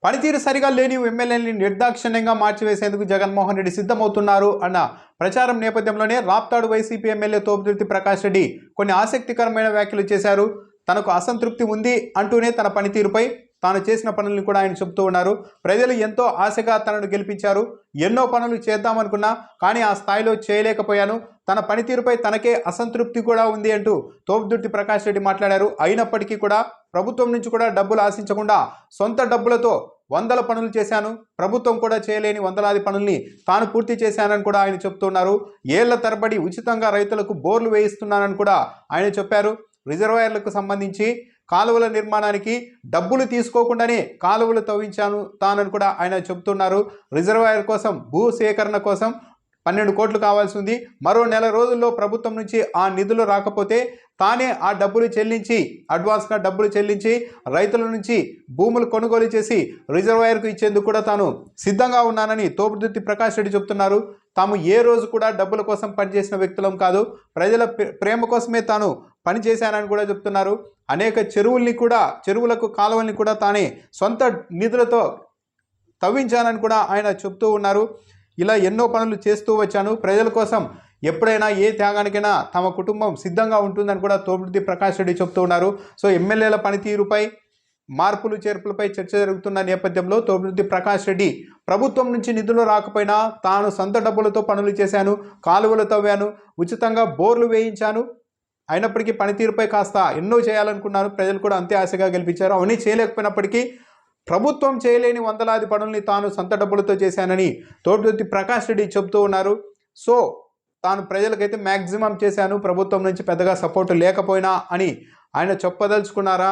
పనితీరు సరిగా లేని ఎమ్మెల్యేని నిర్దాక్షిణ్యంగా మార్చివేసేందుకు జగన్మోహన్ రెడ్డి సిద్ధమవుతున్నారు అన్న ప్రచారం నేపథ్యంలోనే రాప్తాడు వైసీపీ ఎమ్మెల్యే తోపుదుర్తి ప్రకాష్ రెడ్డి కొన్ని ఆసక్తికరమైన వ్యాఖ్యలు చేశారు. తనకు అసంతృప్తి ఉంది అంటూనే తన పనితీరుపై తాను చేసిన పనులను కూడా ఆయన చెబుతూ ఉన్నారు. ప్రజలు ఎంతో ఆశగా తనను గెలిపించారు. ఎన్నో పనులు చేద్దామనుకున్నా కానీ ఆ స్థాయిలో చేయలేకపోయాను. తన పనితీరుపై తనకే అసంతృప్తి కూడా ఉంది అంటూ తోపుదుర్తి ప్రకాష్ రెడ్డి మాట్లాడారు. అయినప్పటికీ కూడా ప్రభుత్వం నుంచి కూడా డబ్బులు ఆశించకుండా సొంత డబ్బులతో వందల పనులు చేశాను. ప్రభుత్వం కూడా చేయలేని వందలాది పనుల్ని తాను పూర్తి చేశానని కూడా ఆయన చెప్తున్నారు. ఏళ్ల తరబడి ఉచితంగా రైతులకు బోర్లు వేయిస్తున్నానని కూడా ఆయన చెప్పారు. రిజర్వాయర్లకు సంబంధించి కాలువల నిర్మాణానికి డబ్బులు తీసుకోకుండానే కాలువలు తవ్వించాను తానని కూడా ఆయన చెబుతున్నారు. రిజర్వాయర్ కోసం భూ సేకరణ కోసం 12 కోట్లు కావాల్సి ఉంది. మరో నెల రోజుల్లో ప్రభుత్వం నుంచి ఆ నిధులు రాకపోతే తానే ఆ డబ్బులు చెల్లించి అడ్వాన్స్గా డబ్బులు చెల్లించి రైతుల నుంచి భూములు కొనుగోలు చేసి రిజర్వాయర్కు ఇచ్చేందుకు కూడా తాను సిద్ధంగా ఉన్నానని తోపుదుర్తి ప్రకాష్ రెడ్డి చెప్తున్నారు. తాము ఏ రోజు కూడా డబ్బుల కోసం పనిచేసిన వ్యక్తులం కాదు, ప్రజల ప్రేమ కోసమే తాను పనిచేశానని కూడా చెప్తున్నారు. అనేక చెరువులకు కాలువల్ని కూడా తానే సొంత నిధులతో తవ్వించానని కూడా ఆయన చెప్తూ ఉన్నారు. ఇలా ఎన్నో పనులు చేస్తూ వచ్చాను. ప్రజల కోసం ఎప్పుడైనా ఏ త్యాగానికైనా తమ కుటుంబం సిద్ధంగా ఉంటుందని కూడా తోపుదుర్తి ప్రకాష్ రెడ్డి చెప్తూ ఉన్నారు. సో ఎమ్మెల్యేల పనితీరుపై మార్పులు చేర్పులపై చర్చ జరుగుతున్న నేపథ్యంలో తోపుదుర్తి ప్రకాష్ రెడ్డి ప్రభుత్వం నుంచి నిధులు రాకపోయినా తాను సొంత డబ్బులతో పనులు చేశాను, కాలువలు తవ్వాను, ఉచితంగా బోర్లు వేయించాను. అయినప్పటికీ పనితీరుపై కాస్త ఎన్నో చేయాలనుకున్నాను. ప్రజలు కూడా అంతే ఆశగా గెలిపించారు. అవన్నీ చేయలేకపోయినప్పటికీ ప్రభుత్వం చేయలేని వందలాది పనుల్ని తాను సొంత డబ్బులతో చేశానని తోపుదుర్తి ప్రకాష్ రెడ్డి చెబుతూ ఉన్నారు. సో తాను ప్రజలకైతే మ్యాక్సిమం చేశాను, ప్రభుత్వం నుంచి పెద్దగా సపోర్టు లేకపోయినా అని ఆయన చెప్పదలుచుకున్నారా?